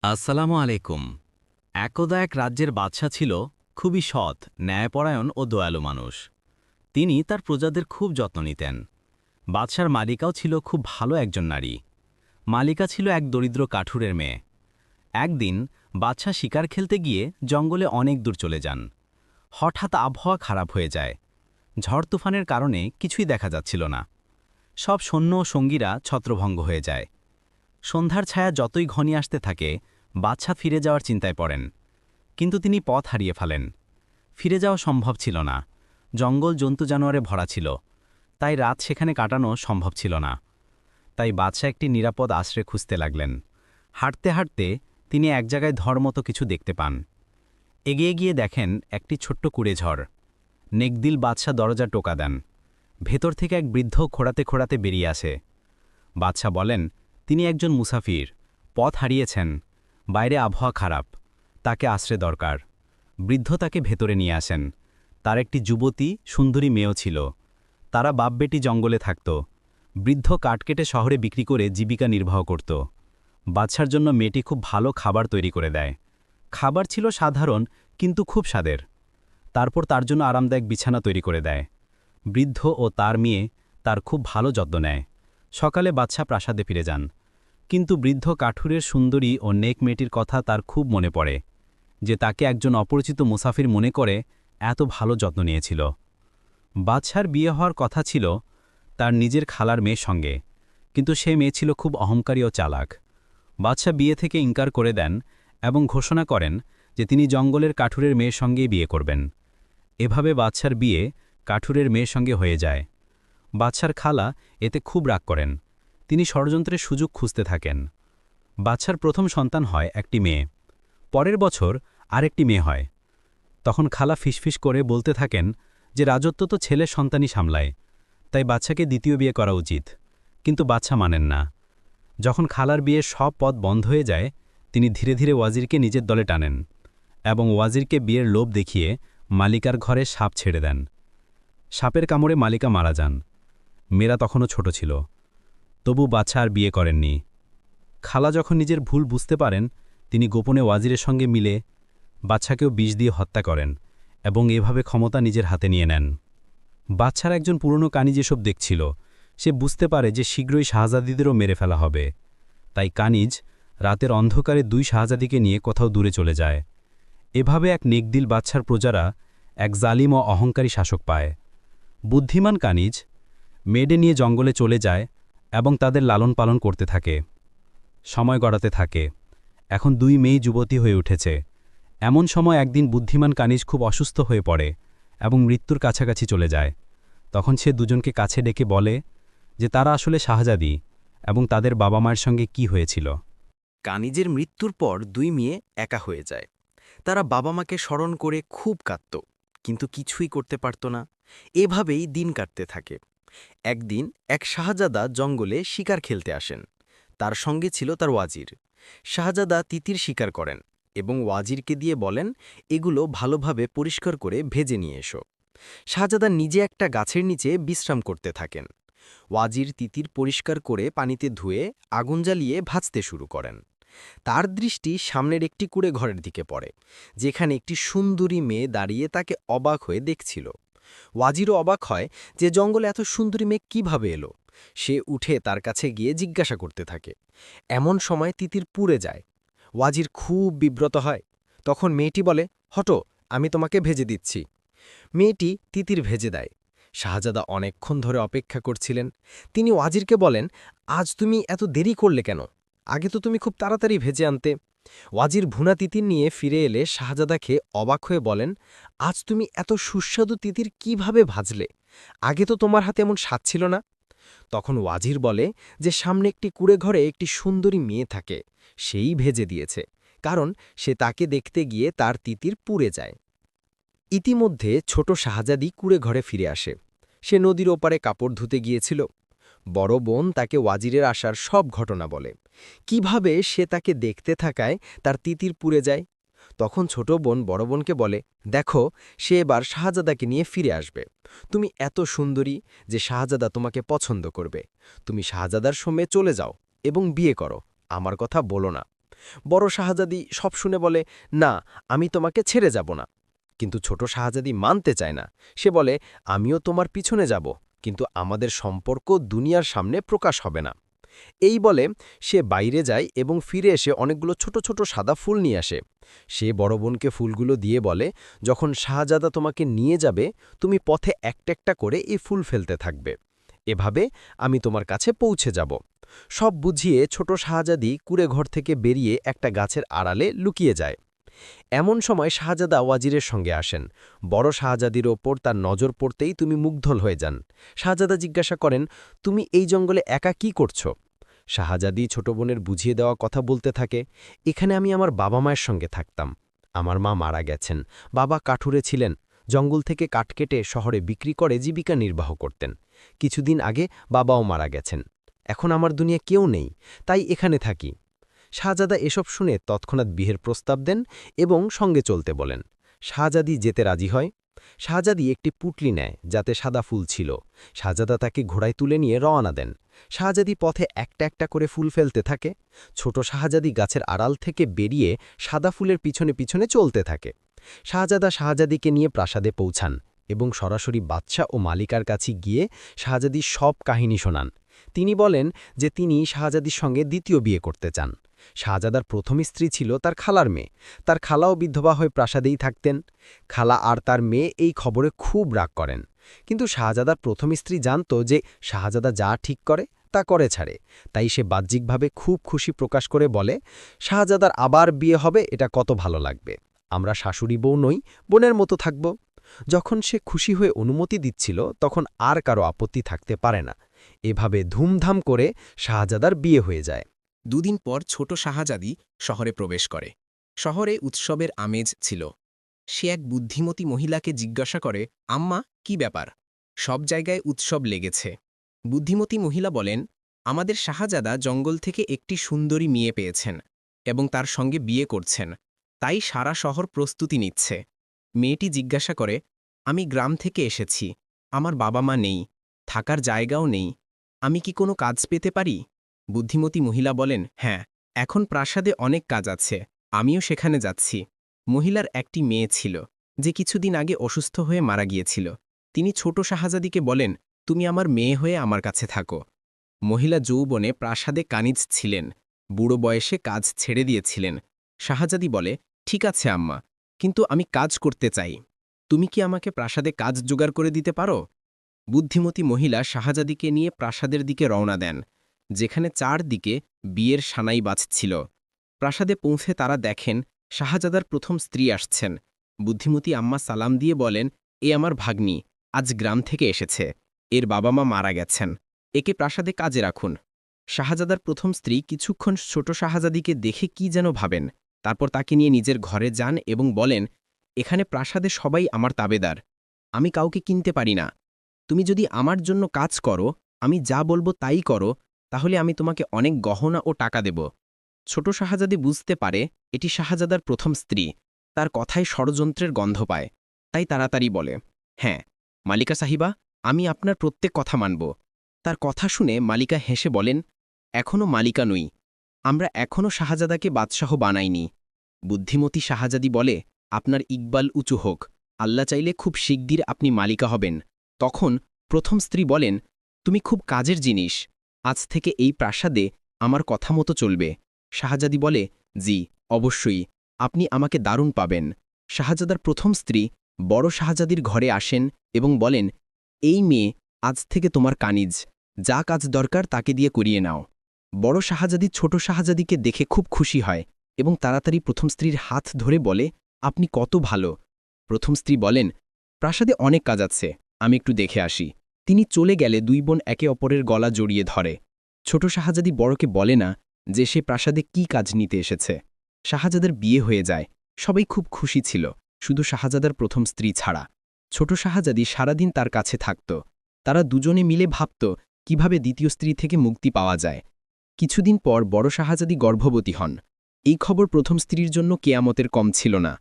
আসসালামু আলাইকুম। একদা এক রাজ্যের বাদশা ছিল খুবই সৎ, ন্যায়পরায়ণ ও দয়ালু মানুষ। তিনি তার প্রজাদের খুব যত্ন নিতেন। বাদশার মালিকাও ছিল খুব ভালো একজন নারী। মালিকা ছিল এক দরিদ্র কাঠুরের মেয়ে। একদিন বাদশা শিকার খেলতে গিয়ে জঙ্গলে অনেক দূর চলে যান। হঠাৎ আবহাওয়া খারাপ হয়ে যায়। ঝড় তুফানের কারণে কিছুই দেখা যাচ্ছিল না। সব সৈন্য ও সঙ্গীরা ছত্রভঙ্গ হয়ে যায়। সন্ধ্যার ছায়া যতই ঘনিয়ে আসতে থাকে, বাদশা ফিরে যাওয়ার চিন্তায় পড়েন। কিন্তু তিনি পথ হারিয়ে ফেলেন। ফিরে যাওয়া সম্ভব ছিল না। জঙ্গল জন্তু জানোয়ারে ভরা ছিল, তাই রাত সেখানে কাটানো সম্ভব ছিল না। তাই বাদশা একটি নিরাপদ আশ্রয় খুঁজতে লাগলেন। হাঁটতে হাঁটতে তিনি এক জায়গায় ধরমতো কিছু দেখতে পান। এগিয়ে গিয়ে দেখেন একটি ছোট্ট কুড়েঝড়। নেকদিল বাদশা দরজা টোকা দেন। ভেতর থেকে এক বৃদ্ধ খোঁড়াতে খোঁড়াতে বেরিয়ে আসে। বাদশা বলেন, তিনি একজন মুসাফির, পথ হারিয়েছেন, বাইরে আবহাওয়া খারাপ, তাকে আশ্রয় দরকার। বৃদ্ধ তাকে ভেতরে নিয়ে আসেন। তার একটি যুবতী সুন্দরী মেয়েও ছিল। তারা বাপবেটি জঙ্গলে থাকত। বৃদ্ধ কাঠ কেটে শহরে বিক্রি করে জীবিকা নির্বাহ করত। বাদশার জন্য মেয়েটি খুব ভালো খাবার তৈরি করে দেয়। খাবার ছিল সাধারণ কিন্তু খুব স্বাদের। তারপর তার জন্য আরামদায়ক বিছানা তৈরি করে দেয়। বৃদ্ধ ও তার মেয়ে তার খুব ভালো যত্ন নেয়। সকালে বাদশা প্রাসাদে ফিরে যান। কিন্তু বৃদ্ধ কাঠুরের সুন্দরী ও নেক মেয়েটির কথা তার খুব মনে পড়ে, যে তাকে একজন অপরিচিত মুসাফির মনে করে এত ভালো যত্ন নিয়েছিল। বাদশার বিয়ে হওয়ার কথা ছিল তার নিজের খালার মেয়ের সঙ্গে, কিন্তু সে মেয়ে ছিল খুব অহংকারী ও চালাক। বাদশা বিয়ে থেকে ইনকার করে দেন এবং ঘোষণা করেন যে তিনি জঙ্গলের কাঠুরের মেয়ের সঙ্গেই বিয়ে করবেন। এভাবে বাদশার বিয়ে কাঠুরের মেয়ের সঙ্গে হয়ে যায়। বাদশার খালা এতে খুব রাগ করেন। তিনি ষড়যন্ত্রের সুযোগ খুঁজতে থাকেন। বাদশার প্রথম সন্তান হয় একটি মেয়ে। পরের বছর আরেকটি মেয়ে হয়। তখন খালা ফিসফিস করে বলতে থাকেন যে রাজত্ব তো ছেলের সন্তানই সামলায়, তাই বাদশাকে দ্বিতীয় বিয়ে করা উচিত। কিন্তু বাদশা মানেন না। যখন খালার বিয়ের সব পথ বন্ধ হয়ে যায়, তিনি ধীরে ধীরে ওয়াজিরকে নিজের দলে টানেন এবং ওয়াজিরকে বিয়ের লোভ দেখিয়ে মালিকার ঘরে সাপ ছেড়ে দেন। সাপের কামড়ে মালিকা মারা যান। মেয়েরা তখনও ছোট ছিল। তবু বাদশা আর বিয়ে করেননি। খালা যখন নিজের ভুল বুঝতে পারেন, তিনি গোপনে ওয়াজিরের সঙ্গে মিলে বাদশাকেও বিষ দিয়ে হত্যা করেন এবং এভাবে ক্ষমতা নিজের হাতে নিয়ে নেন। বাদশার একজন পুরনো কানিজ এসব দেখছিল। সে বুঝতে পারে যে শীঘ্রই শাহজাদিদেরও মেরে ফেলা হবে। তাই কানিজ রাতের অন্ধকারে দুই শাহজাদিকে নিয়ে কোথাও দূরে চলে যায়। এভাবে এক নেকদিল বাদশার প্রজারা এক জালিম ও অহংকারী শাসক পায়। বুদ্ধিমান কানিজ মেয়েদের নিয়ে জঙ্গলে চলে যায় এবং তাদের লালন পালন করতে থাকে। সময় গড়াতে থাকে। এখন দুই মেয়ে যুবতী হয়ে উঠেছে। এমন সময় একদিন বুদ্ধিমান কানিজ খুব অসুস্থ হয়ে পড়ে এবং মৃত্যুর কাছাকাছি চলে যায়। তখন সে দুজনকে কাছে ডেকে বলে যে তারা আসলে শাহজাদি এবং তাদের বাবা মায়ের সঙ্গে কি হয়েছিল। কানিজের মৃত্যুর পর দুই মেয়ে একা হয়ে যায়। তারা বাবা মাকে স্মরণ করে খুব কাঁদত, কিন্তু কিছুই করতে পারত না। এভাবেই দিন কাটতে থাকে। একদিন এক শাহজাদা জঙ্গলে শিকার খেলতে আসেন। তার সঙ্গে ছিল তার ওয়াজির। শাহজাদা তিতির শিকার করেন এবং ওয়াজিরকে দিয়ে বলেন, এগুলো ভালোভাবে পরিষ্কার করে ভেজে নিয়ে এসো। শাহজাদা নিজে একটা গাছের নিচে বিশ্রাম করতে থাকেন। ওয়াজির তিতির পরিষ্কার করে পানিতে ধুয়ে আগুন জ্বালিয়ে ভাজতে শুরু করেন। তার দৃষ্টি সামনের একটি কুঁড়ে ঘরের দিকে পড়ে, যেখানে একটি সুন্দরী মেয়ে দাঁড়িয়ে তাকে অবাক হয়ে দেখছিল। ওয়াজিরও অবাক হয় যে জঙ্গলে এত সুন্দরী মেয়ে কিভাবে এলো। সে উঠে তার কাছে গিয়ে জিজ্ঞাসা করতে থাকে। এমন সময় তিতির পুড়ে যায়। ওয়াজির খুব বিব্রত হয়। তখন মেয়েটি বলে, হটো, আমি তোমাকে ভেজে দিচ্ছি। মেয়েটি তিতির ভেজে দেয়। শাহজাদা অনেকক্ষণ ধরে অপেক্ষা করছিলেন। তিনি ওয়াজিরকে বলেন, আজ তুমি এত দেরি করলে কেন? আগে তো তুমি খুব তাড়াতাড়ি ভেজে আনতে। ওয়াজির ভুনা তিতির নিয়ে ফিরে এলে শাহজাদাকে অবাক হয়ে বলেন, আজ তুমি এত সুস্বাদু তিতির কিভাবে ভাজলে? আগে তো তোমার হাতে এমন স্বাদ ছিল না। তখন ওয়াজির বলে যে সামনে একটি কুঁড়ে ঘরে একটি সুন্দরী মেয়ে থাকে, সেই ভেজে দিয়েছে, কারণ সে তাকে দেখতে গিয়ে তার তিতির পুড়ে যায়। ইতিমধ্যে ছোট শাহজাদি কুঁড়ে ঘরে ফিরে আসে। সে নদীর ওপারে কাপড় ধুতে গিয়েছিল। বড় বোন তাকে ওয়াজিরের আসার সব ঘটনা বলে, কিভাবে সে তাকে দেখতে থাকায় তার তিতির পুড়ে যায়। তখন ছোট বোন বড় বোনকে বলে, দেখো, সে এবার শাহজাদাকে নিয়ে ফিরে আসবে। তুমি এত সুন্দরী যে শাহজাদা তোমাকে পছন্দ করবে। তুমি শাহজাদার সঙ্গে চলে যাও এবং বিয়ে করো, আমার কথা বলো না। বড় শাহজাদি সব শুনে বলে, না, আমি তোমাকে ছেড়ে যাব না। কিন্তু ছোট শাহজাদি মানতে চায় না। সে বলে, আমিও তোমার পিছনে যাব, কিন্তু আমাদের সম্পর্ক দুনিয়ার সামনে প্রকাশ হবে না। এই বলে সে বাইরে যায় এবং ফিরে এসে অনেকগুলো ছোট ছোট সাদা ফুল নিয়ে আসে। সে বড় বোনকে ফুলগুলো দিয়ে বলে, যখন শাহজাদা তোমাকে নিয়ে যাবে, তুমি পথে একটা একটা করে এই ফুল ফেলতে থাকবে। এভাবে আমি তোমার কাছে পৌঁছে যাব। সব বুঝিয়ে ছোট শাহজাদি কুঁড়েঘর থেকে বেরিয়ে একটা গাছের আড়ালে লুকিয়ে যায়। এমন সময় শাহজাদা ওয়াজিরের সঙ্গে আসেন। বড় শাহজাদির ওপর তার নজর পড়তেই তুমি মুগ্ধল হয়ে যান। শাহজাদা জিজ্ঞাসা করেন, তুমি এই জঙ্গলে একা কি করছো? শাহজাদি ছোট বোনের বুঝিয়ে দেওয়া কথা বলতে থাকে, এখানে আমি আমার বাবা মায়ের সঙ্গে থাকতাম। আমার মা মারা গেছেন, বাবা কাঠুরে ছিলেন, জঙ্গল থেকে কাঠ কেটে শহরে বিক্রি করে জীবিকা নির্বাহ করতেন। কিছুদিন আগে বাবাও মারা গেছেন। এখন আমার দুনিয়া কেউ নেই, তাই এখানে থাকি। শাহজাদা এসব শুনে তৎক্ষণাৎ বিয়ের প্রস্তাব দেন এবং সঙ্গে চলতে বলেন। শাহজাদি যেতে রাজি হয়। শাহজাদি একটি পুটলি নেয় যাতে সাদা ফুল ছিল। শাহজাদা তাকে ঘোড়ায় তুলে নিয়ে রওনা দেন। শাহজাদি পথে একটা একটা করে ফুল ফেলতে থাকে। ছোট শাহজাদি গাছের আড়াল থেকে বেরিয়ে সাদা ফুলের পিছনে পিছনে চলতে থাকে। শাহজাদা শাহজাদিকে নিয়ে প্রাসাদে পৌঁছান এবং সরাসরি বাদশাহ ও মালিকার কাছে গিয়ে শাহজাদি সব কাহিনী শোনান। তিনি বলেন যে তিনি শাহজাদির সঙ্গে দ্বিতীয় বিয়ে করতে চান। শাহজাদার প্রথম স্ত্রী ছিল তার খালার মেয়ে। তার খালাও বিধবা হয়ে প্রাসাদেই থাকতেন। খালা আর তার মেয়ে এই খবরে খুব রাগ করেন। কিন্তু শাহজাদার প্রথম স্ত্রী জানত যে শাহজাদা যা ঠিক করে তা করে ছাড়ে। তাই সে বাহ্যিকভাবে খুব খুশি প্রকাশ করে বলে, শাহজাদার আবার বিয়ে হবে, এটা কত ভালো লাগবে। আমরা শাশুড়ি বউ নই, বোনের মতো থাকব। যখন সে খুশি হয়ে অনুমতি দিচ্ছিল তখন আর কারো আপত্তি থাকতে পারে না। এভাবে ধুমধাম করে শাহজাদার বিয়ে হয়ে যায়। দুদিন পর ছোট শাহজাদি শহরে প্রবেশ করে। শহরে উৎসবের আমেজ ছিল। সে এক বুদ্ধিমতী মহিলাকে জিজ্ঞাসা করে, আম্মা, কি ব্যাপার? সব জায়গায় উৎসব লেগেছে। বুদ্ধিমতী মহিলা বলেন, আমাদের শাহজাদা জঙ্গল থেকে একটি সুন্দরী মেয়ে পেয়েছেন এবং তার সঙ্গে বিয়ে করছেন, তাই সারা শহর প্রস্তুতি নিচ্ছে। মেয়েটি জিজ্ঞাসা করে, আমি গ্রাম থেকে এসেছি, আমার বাবা মা নেই, থাকার জায়গাও নেই, আমি কি কোনো কাজ পেতে পারি? বুদ্ধিমতী মহিলা বলেন, হ্যাঁ, এখন প্রাসাদে অনেক কাজ আছে, আমিও সেখানে যাচ্ছি। মহিলার একটি মেয়ে ছিল যে কিছুদিন আগে অসুস্থ হয়ে মারা গিয়েছিল। তিনি ছোট শাহজাদিকে বলেন, তুমি আমার মেয়ে হয়ে আমার কাছে থাকো। মহিলা যৌবনে প্রাসাদে কানিজ ছিলেন, বুড়ো বয়সে কাজ ছেড়ে দিয়েছিলেন। শাহজাদি বলে, ঠিক আছে আম্মা, কিন্তু আমি কাজ করতে চাই। তুমি কি আমাকে প্রাসাদে কাজ জোগাড় করে দিতে পারো? বুদ্ধিমতী মহিলা শাহজাদিকে নিয়ে প্রাসাদের দিকে রওনা দেন, যেখানে চারদিকে বিয়ের সানাই বাজছিল। প্রাসাদে পৌঁছে তারা দেখেন শাহজাদার প্রথম স্ত্রী আসছেন। বুদ্ধিমতী আম্মা সালাম দিয়ে বলেন, এ আমার ভাগ্নি, আজ গ্রাম থেকে এসেছে, এর বাবা মা মারা গেছেন, একে প্রাসাদে কাজে রাখুন। শাহজাদার প্রথম স্ত্রী কিছুক্ষণ ছোট শাহজাদিকে দেখে কি যেন ভাবেন, তারপর তাকে নিয়ে নিজের ঘরে যান এবং বলেন, এখানে প্রাসাদে সবাই আমার তাবেদার, আমি কাউকে কিনতে পারি না। তুমি যদি আমার জন্য কাজ করো, আমি যা বলবো তাই করো, তাহলে আমি তোমাকে অনেক গহনা ও টাকা দেব। ছোট শাহজাদি বুঝতে পারে এটি শাহজাদার প্রথম স্ত্রী, তার কথায় ষড়যন্ত্রের গন্ধ পায়, তাই তাড়াতাড়ি বলে, হ্যাঁ মালিকা সাহিবা, আমি আপনার প্রত্যেক কথা মানব। তার কথা শুনে মালিকা হেসে বলেন, এখনও মালিকা নই, আমরা এখনও শাহজাদাকে বাদশাহ বানাইনি। বুদ্ধিমতী শাহজাদি বলে, আপনার ইকবাল উঁচু হোক, আল্লাহ চাইলে খুব শিগগির আপনি মালিকা হবেন। তখন প্রথম স্ত্রী বলেন, তুমি খুব কাজের জিনিস, আজ থেকে এই প্রাসাদে আমার কথা মতো চলবে। শাহজাদি বলে, জি অবশ্যই, আপনি আমাকে দারুণ পাবেন। শাহজাদার প্রথম স্ত্রী বড় শাহজাদির ঘরে আসেন এবং বলেন, এই মেয়ে আজ থেকে তোমার কানিজ, যা কাজ দরকার তাকে দিয়ে করিয়ে নাও। বড় শাহজাদি ছোট শাহজাদিকে দেখে খুব খুশি হয় এবং তাড়াতাড়ি প্রথম স্ত্রীর হাত ধরে বলে, আপনি কত ভালো। প্রথম স্ত্রী বলেন, প্রাসাদে অনেক কাজ আছে, আমি একটু দেখে আসি। তিনি চলে গেলে দুই বোন একে অপরের গলা জড়িয়ে ধরে। ছোট শাহজাদি বড়কে বলে না যে সে প্রাসাদে কি কাজ নিতে এসেছে। শাহজাদার বিয়ে হয়ে যায়, সবাই খুব খুশি ছিল, শুধু শাহজাদার প্রথম স্ত্রী ছাড়া। ছোট শাহজাদি সারাদিন তার কাছে থাকত। তারা দুজনে মিলে ভাবত কিভাবে দ্বিতীয় স্ত্রী থেকে মুক্তি পাওয়া যায়। কিছুদিন পর বড় শাহজাদি গর্ভবতী হন। এই খবর প্রথম স্ত্রীর জন্য কেয়ামতের কম ছিল না,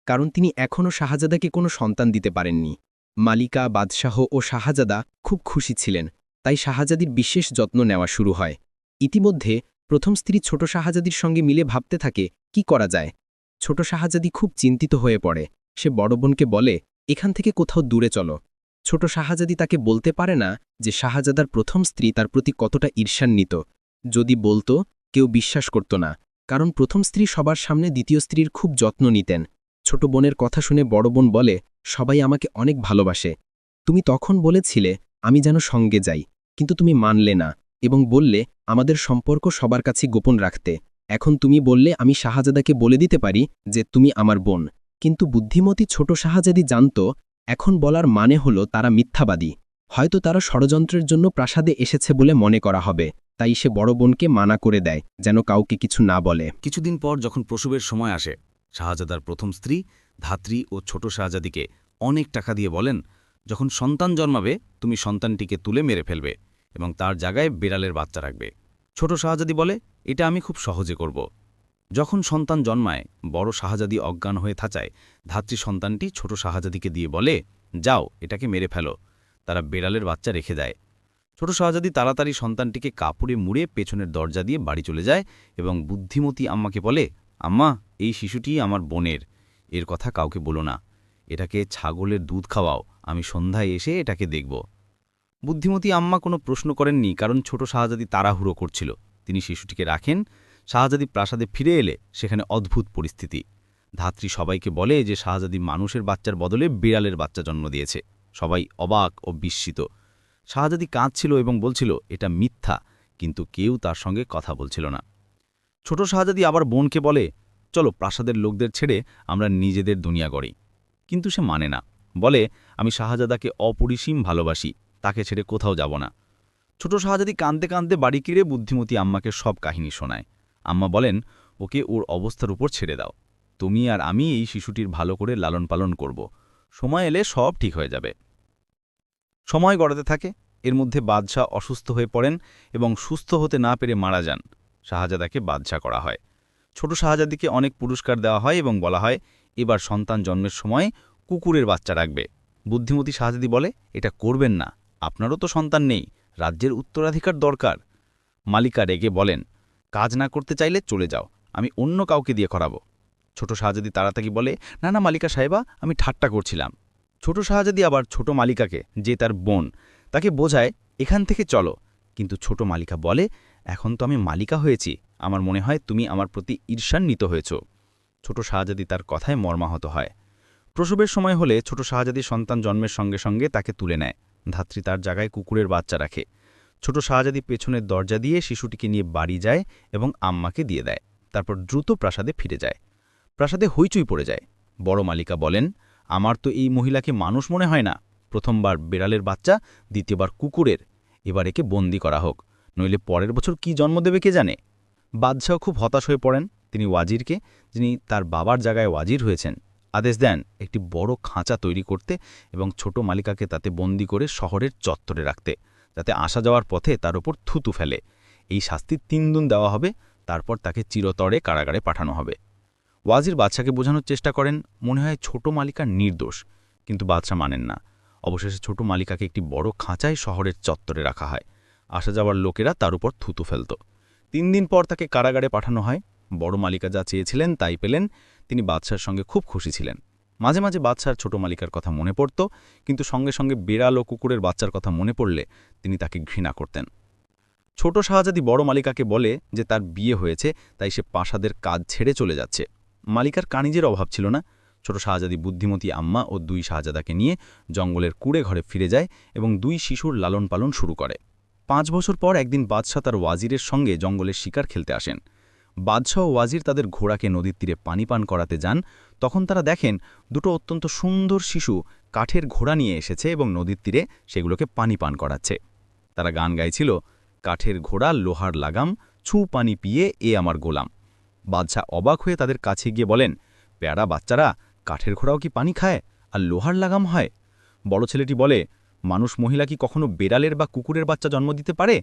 কারণ তিনি এখনও শাহজাদাকে কোনো সন্তান দিতে পারেননি। মালিকা, বাদশাহ ও শাহজাদা খুব খুশি ছিলেন, তাই শাহজাদির বিশেষ যত্ন নেওয়া শুরু হয়। ইতিমধ্যে প্রথম স্ত্রী ছোট শাহজাদির সঙ্গে মিলে ভাবতে থাকে কি করা যায়। ছোট শাহজাদি খুব চিন্তিত হয়ে পড়ে। সে বড় বোনকে বলে, এখান থেকে কোথাও দূরে চলো। ছোট শাহজাদি তাকে বলতে পারে না যে শাহজাদার প্রথম স্ত্রী তার প্রতি কতটা ঈর্ষান্বিত। যদি বলতো, কেউ বিশ্বাস করত না, কারণ প্রথম স্ত্রী সবার সামনে দ্বিতীয় স্ত্রীর খুব যত্ন নিতেন। ছোট বোনের কথা শুনে বড় বোন বলে, সবাই আমাকে অনেক ভালোবাসে। তুমি তখন বলেছিলে আমি যেন সঙ্গে যাই, কিন্তু তুমি মানলে না এবং বললে আমাদের সম্পর্ক সবার কাছে গোপন রাখতে। এখন তুমি বললে আমি শাহজাদাকে বলে দিতে পারি যে তুমি আমার বোন। কিন্তু বুদ্ধিমতী ছোট শাহজাদি জানত এখন বলার মানে হলো তারা মিথ্যাবাদী। হয়তো তারা ষড়যন্ত্রের জন্য প্রাসাদে এসেছে বলে মনে করা হবে, তাই সে বড় বোনকে মানা করে দেয় যেন কাউকে কিছু না বলে। কিছুদিন পর যখন প্রসবের সময় আসে, শাহজাদার প্রথম স্ত্রী ধাত্রী ও ছোট শাহজাদিকে অনেক টাকা দিয়ে বলেন, যখন সন্তান জন্মাবে তুমি সন্তানটিকে তুলে মেরে ফেলবে এবং তার জায়গায় বিড়ালের বাচ্চা রাখবে। ছোট শাহজাদি বলে, এটা আমি খুব সহজে করব। যখন সন্তান জন্মায়, বড় শাহজাদি অজ্ঞান হয়ে থাচায়, ধাত্রী সন্তানটি ছোট শাহজাদিকে দিয়ে বলে, যাও এটাকে মেরে ফেলো। তারা বিড়ালের বাচ্চা রেখে দেয়। ছোট শাহজাদি তাড়াতাড়ি সন্তানটিকে কাপড়ে মুড়ে পেছনের দরজা দিয়ে বাড়ি চলে যায় এবং বুদ্ধিমতী আম্মাকে বলে, আম্মা, এই শিশুটি আমার বোনের, এর কথা কাউকে বলো না। এটাকে ছাগলের দুধ খাওয়াও, আমি সন্ধ্যায় এসে এটাকে দেখব। বুদ্ধিমতী আম্মা কোনো প্রশ্ন করেননি, কারণ ছোট শাহজাদি তাড়াহুড়ো করছিল। তিনি শিশুটিকে রাখেন। শাহজাদি প্রাসাদে ফিরে এলে সেখানে অদ্ভুত পরিস্থিতি। ধাত্রী সবাইকে বলে যে শাহজাদি মানুষের বাচ্চার বদলে বিড়ালের বাচ্চা জন্ম দিয়েছে। সবাই অবাক ও বিস্মিত। শাহজাদি কাঁদছিল এবং বলছিল এটা মিথ্যা, কিন্তু কেউ তার সঙ্গে কথা বলছিল না। ছোট শাহজাদি আবার বোনকে বলে, চলো প্রাসাদের লোকদের ছেড়ে আমরা নিজেদের দুনিয়া গড়ি। কিন্তু সে মানে না, বলে আমি শাহজাদাকে অপরিসীম ভালোবাসি, তাকে ছেড়ে কোথাও যাব না। ছোট শাহজাদি কাঁদতে কাঁদতে বাড়ি কিরে বুদ্ধিমতী আম্মাকে সব কাহিনী শোনায়। আম্মা বলেন, ওকে ওর অবস্থার উপর ছেড়ে দাও, তুমি আর আমি এই শিশুটির ভালো করে লালন পালন করব, সময় এলে সব ঠিক হয়ে যাবে। সময় গড়াতে থাকে। এর মধ্যে বাদশাহ অসুস্থ হয়ে পড়েন এবং সুস্থ হতে না পেরে মারা যান। শাহজাদাকে বাদশাহ করা হয়। ছোট শাহজাদিকে অনেক পুরস্কার দেওয়া হয় এবং বলা হয় এবার সন্তান জন্মের সময় কুকুরের বাচ্চা রাখবে। বুদ্ধিমতী শাহজাদি বলে, এটা করবেন না, আপনারও তো সন্তান নেই, রাজ্যের উত্তরাধিকার দরকার। মালিকা রেগে বলেন, কাজ না করতে চাইলে চলে যাও, আমি অন্য কাউকে দিয়ে করাবো। ছোট শাহজাদি তাড়াতাড়ি বলে, না না মালিকা সাহেবা, আমি ঠাট্টা করছিলাম। ছোট শাহজাদি আবার ছোট মালিকাকে, যে তার বোন, তাকে বোঝায় এখান থেকে চলো। কিন্তু ছোট মালিকা বলে, এখন তো আমি মালিকা হয়েছি, আমার মনে হয় তুমি আমার প্রতি ঈর্ষান্বিত হয়েছ। ছোট শাহজাদি তার কথায় মর্মাহত হয়। প্রসবের সময় হলে ছোট শাহজাদি সন্তান জন্মের সঙ্গে সঙ্গে তাকে তুলে নেয়। ধাত্রী তার জায়গায় কুকুরের বাচ্চা রাখে। ছোট শাহজাদি পেছনের দরজা দিয়ে শিশুটিকে নিয়ে বাড়ি যায় এবং আম্মাকে দিয়ে দেয়। তারপর দ্রুত প্রাসাদে ফিরে যায়। প্রাসাদে হইচই পড়ে যায়। বড় মালিকা বলেন, আমার তো এই মহিলাকে মানুষ মনে হয় না। প্রথমবার বিড়ালের বাচ্চা, দ্বিতীয়বার কুকুরের, এবার একে বন্দি করা হোক, নইলে পরের বছর কি জন্ম দেবে কে জানে। বাদশাহ খুব হতাশ হয়ে পড়েন। তিনি ওয়াজিরকে, যিনি তার বাবার জায়গায় ওয়াজির হয়েছেন, আদেশ দেন একটি বড় খাঁচা তৈরি করতে এবং ছোট মালিকাকে তাতে বন্দি করে শহরের চত্বরে রাখতে, যাতে আসা যাওয়ার পথে তার ওপর থুতু ফেলে। এই শাস্তি 3 দিন দেওয়া হবে, তারপর তাকে চিরতরে কারাগারে পাঠানো হবে। ওয়াজির বাদশাকে বোঝানোর চেষ্টা করেন, মনে হয় ছোট মালিকা নির্দোষ, কিন্তু বাদশা মানেন না। অবশেষে ছোট মালিকাকে একটি বড় খাঁচায় শহরের চত্বরে রাখা হয়। আসা যাওয়ার লোকেরা তার উপর থুতু ফেলত। 3 দিন পর তাকে কারাগারে পাঠানো হয়। বড় মালিকা যা চেয়েছিলেন তাই পেলেন। তিনি বাদশার সঙ্গে খুব খুশি ছিলেন। মাঝে মাঝে বাদশার ছোট মালিকার কথা মনে পড়ত, কিন্তু সঙ্গে সঙ্গে বিড়াল ও কুকুরের বাচ্চার কথা মনে পড়লে তিনি তাকে ঘৃণা করতেন। ছোট শাহজাদি বড় মালিকাকে বলে যে তার বিয়ে হয়েছে, তাই সে প্রাসাদের কাজ ছেড়ে চলে যাচ্ছে। মালিকার কানিজের অভাব ছিল না। ছোট শাহজাদি বুদ্ধিমতী আম্মা ও 2 শাহজাদাকে নিয়ে জঙ্গলের কুড়ে ঘরে ফিরে যায় এবং 2 শিশুর লালন পালন শুরু করে। 5 বছর পর একদিন বাদশাহ তার ওয়াজিরের সঙ্গে জঙ্গলের শিকার খেলতে আসেন। বাদশাহ ও ওয়াজির তাদের ঘোড়াকে নদীর তীরে পানি পান করাতে যান। তখন তারা দেখেন 2টো অত্যন্ত সুন্দর শিশু কাঠের ঘোড়া নিয়ে এসেছে এবং নদীর তীরে সেগুলোকে পানি পান করাচ্ছে। তারা গান গাইছিল, কাঠের ঘোড়া লোহার লাগাম, ছু পানি পিয়ে এ আমার গোলাম। বাদশাহ অবাক হয়ে তাদের কাছে গিয়ে বলেন, প্যারা বাচ্চারা, কাঠের ঘোড়াও কি পানি খায় আর লোহার লাগাম হয়? বড় ছেলেটি বলে, মানুষ মহিলা কি কখনো বেড়ালের বা কুকুরের বাচ্চা জন্ম দিতে পারে?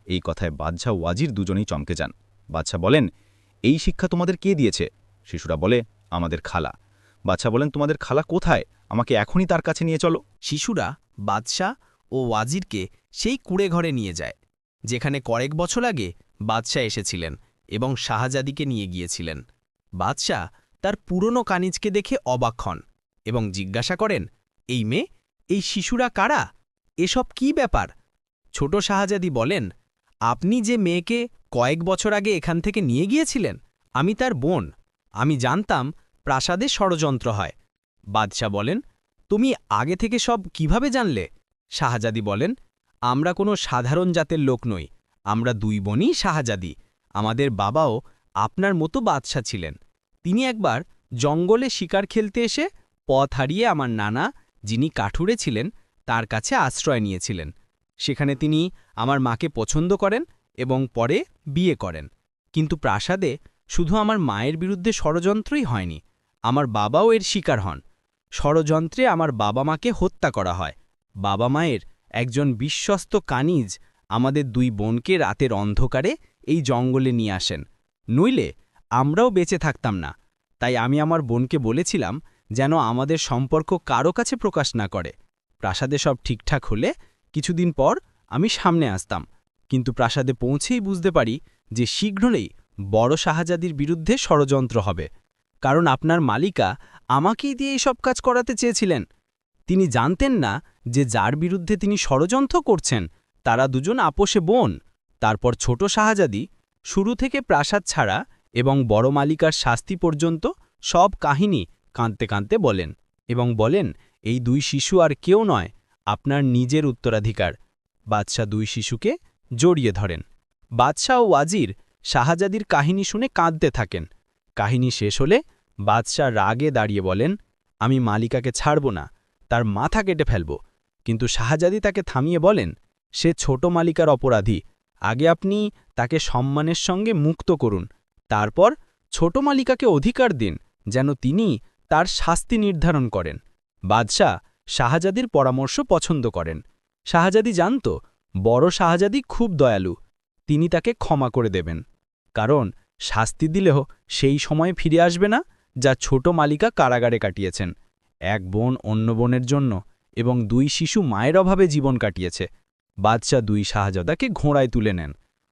এই কথায় বাদশাহ ওয়াজির দুজনেই চমকে যান। বাদশাহ বলেন, এই শিক্ষা তোমাদের কে দিয়েছে? শিশুরা বলে, আমাদের খালা। বাদশাহ বলেন, তোমাদের খালা কোথায়? আমাকে এখনই তার কাছে নিয়ে চলো। শিশুরা বাদশাহ ও ওয়াজিরকে সেই কুঁড়ে ঘরে নিয়ে যায়, যেখানে কয়েক বছর আগে বাদশাহ এসেছিলেন এবং শাহজাদিকে নিয়ে গিয়েছিলেন। বাদশাহ তার পুরনো কানিজকে দেখে অবাক হন এবং জিজ্ঞাসা করেন, এই মেয়ে, এই শিশুরা কারা? এসব কি ব্যাপার? ছোট শাহজাদি বলেন, আপনি যে মেয়েকে কয়েক বছর আগে এখান থেকে নিয়ে গিয়েছিলেন, আমি তার বোন। আমি জানতাম প্রাসাদে ষড়যন্ত্র হয়। বাদশাহ বলেন, তুমি আগে থেকে সব কিভাবে জানলে? শাহজাদি বলেন, আমরা কোনো সাধারণ জাতের লোক নই, আমরা দুই বোনই শাহজাদি। আমাদের বাবাও আপনার মতো বাদশাহ ছিলেন। তিনি একবার জঙ্গলে শিকার খেলতে এসে পথ হারিয়ে আমার নানা, যিনি কাঠুরে ছিলেন, তার কাছে আশ্রয় নিয়েছিলেন। সেখানে তিনি আমার মাকে পছন্দ করেন এবং পরে বিয়ে করেন। কিন্তু প্রাসাদে শুধু আমার মায়ের বিরুদ্ধে ষড়যন্ত্রই হয়নি, আমার বাবাও এর শিকার হন। ষড়যন্ত্রে আমার বাবা মাকে হত্যা করা হয়। বাবা মায়ের একজন বিশ্বস্ত কানিজ আমাদের দুই বোনকে রাতের অন্ধকারে এই জঙ্গলে নিয়ে আসেন, নইলে আমরাও বেঁচে থাকতাম না। তাই আমি আমার বোনকে বলেছিলাম যেন আমাদের সম্পর্ক কারো কাছে প্রকাশ না করে। প্রাসাদে সব ঠিকঠাক হলে কিছুদিন পর আমি সামনে আসতাম, কিন্তু প্রাসাদে পৌঁছেই বুঝতে পারি যে শীঘ্রই বড় শাহজাদির বিরুদ্ধে ষড়যন্ত্র হবে, কারণ আপনার মালিকা আমাকেই দিয়ে এইসব কাজ করাতে চেয়েছিলেন। তিনি জানতেন না যে যার বিরুদ্ধে তিনি ষড়যন্ত্র করছেন তারা দুজন আপোষে বোন। তারপর ছোট শাহজাদি শুরু থেকে প্রাসাদ ছাড়া এবং বড় মালিকার শাস্তি পর্যন্ত সব কাহিনী কাঁদতে কাঁদতে বলেন এবং বলেন, এই দুই শিশু আর কেউ নয়, আপনার নিজের উত্তরাধিকার। বাদশাহ দুই শিশুকে জড়িয়ে ধরেন। বাদশাহ ও ওয়াজির শাহজাদির কাহিনী শুনে কাঁদতে থাকেন। কাহিনী শেষ হলে বাদশাহ রাগে দাঁড়িয়ে বলেন, আমি মালিকাকে ছাড়ব না, তার মাথা কেটে ফেলব। কিন্তু শাহজাদি তাকে থামিয়ে বলেন, সে ছোট মালিকার অপরাধী, আগে আপনি তাকে সম্মানের সঙ্গে মুক্ত করুন, তারপর ছোট মালিকাকে অধিকার দিন যেন তিনি তার শাস্তি নির্ধারণ করেন। বাদশাহ শাহজাদির পরামর্শ পছন্দ করেন। শাহজাদি জানত বড় শাহজাদি খুব দয়ালু, তিনি তাকে ক্ষমা করে দেবেন, কারণ শাস্তি দিলেও সেই সময় ফিরে আসবে না যা ছোট মালিকা কারাগারে কাটিয়েছেন। এক বোন অন্য বোনের জন্য এবং দুই শিশু মায়ের অভাবে জীবন কাটিয়েছে। বাদশাহ দুই শাহজাদাকে ঘোড়ায় তুলে নেন।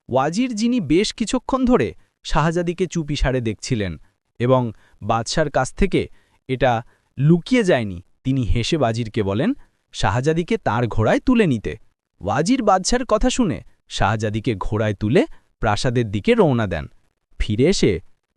ওয়াজির, যিনি বেশ কিছুক্ষণ ধরে শাহজাদিকে চুপিসারে দেখছিলেন এবং বাদশার কাছ থেকে এটা লুকিয়ে যায়নি, তিনি হেসে ওয়াজিরকে বলেন শাহজাদিকে তার ঘোড়ায় তুলে নিতে। ওয়াজির বাদশার কথা শুনে শাহজাদিকে ঘোড়ায় তুলে প্রাসাদের দিকে রওনা দেন। ফিরে এসে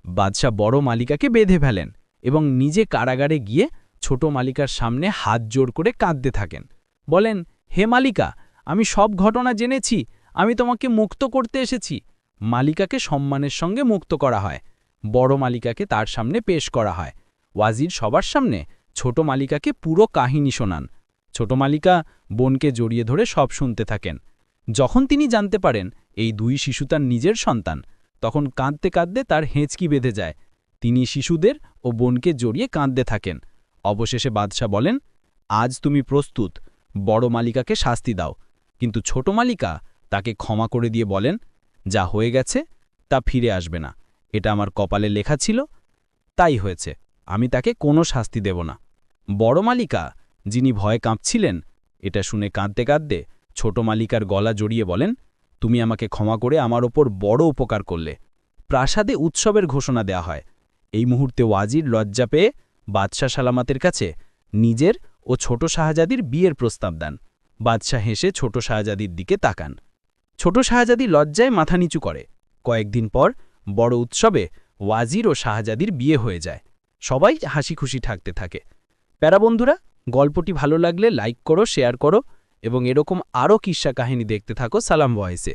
বাদশাহ বড় মালিকাকে বেঁধে ফেলেন এবং নিজে কারাগারে গিয়ে ছোট মালিকার সামনে হাত জোড় করে কাঁদতে থাকেন। বলেন, হে মালিকা, আমি সব ঘটনা জেনেছি, আমি তোমাকে মুক্ত করতে এসেছি। মালিকাকে সম্মানের সঙ্গে মুক্ত করা হয়। বড় মালিকাকে তার সামনে পেশ করা হয়। ওয়াজির সবার সামনে ছোট মালিকাকে পুরো কাহিনী শোনান। ছোট মালিকা বোনকে জড়িয়ে ধরে সব শুনতে থাকেন। যখন তিনি জানতে পারেন এই দুই শিশু তার নিজের সন্তান, তখন কাঁদতে কাঁদতে তার হেঁচকি বেঁধে যায়। তিনি শিশুদের ও বোনকে জড়িয়ে কাঁদতে থাকেন। অবশেষে বাদশাহ বলেন, আজ তুমি প্রস্তুত, বড় মালিকাকে শাস্তি দাও। কিন্তু ছোট মালিকা তাকে ক্ষমা করে দিয়ে বলেন, যা হয়ে গেছে তা ফিরে আসবে না, এটা আমার কপালে লেখা ছিল, তাই হয়েছে, আমি তাকে কোনো শাস্তি দেব না। বড় মালিকা, যিনি ভয়ে কাঁপছিলেন, এটা শুনে কাঁদতে কাঁদতে ছোট মালিকার গলা জড়িয়ে বলেন, তুমি আমাকে ক্ষমা করে আমার ওপর বড় উপকার করলে। প্রাসাদে উৎসবের ঘোষণা দেয়া হয়। এই মুহূর্তে ওয়াজির লজ্জা পেয়ে বাদশাহ সালামাতের কাছে নিজের ও ছোট শাহজাদির বিয়ের প্রস্তাব দেন। বাদশাহ হেসে ছোট শাহজাদির দিকে তাকান। ছোট শাহজাদি লজ্জায় মাথা নিচু করে। কয়েকদিন পর বড় উৎসবে ওয়াজির ও শাহজাদির বিয়ে হয়ে যায়। সবাই হাসি খুশি থাকতে থাকে। প্যারা বন্ধুরা, গল্পটি ভালো লাগলে লাইক করো, শেয়ার করো এবং এরকম আরও কিস্সা কাহিনী দেখতে থাকো সালাম ভয়েসে।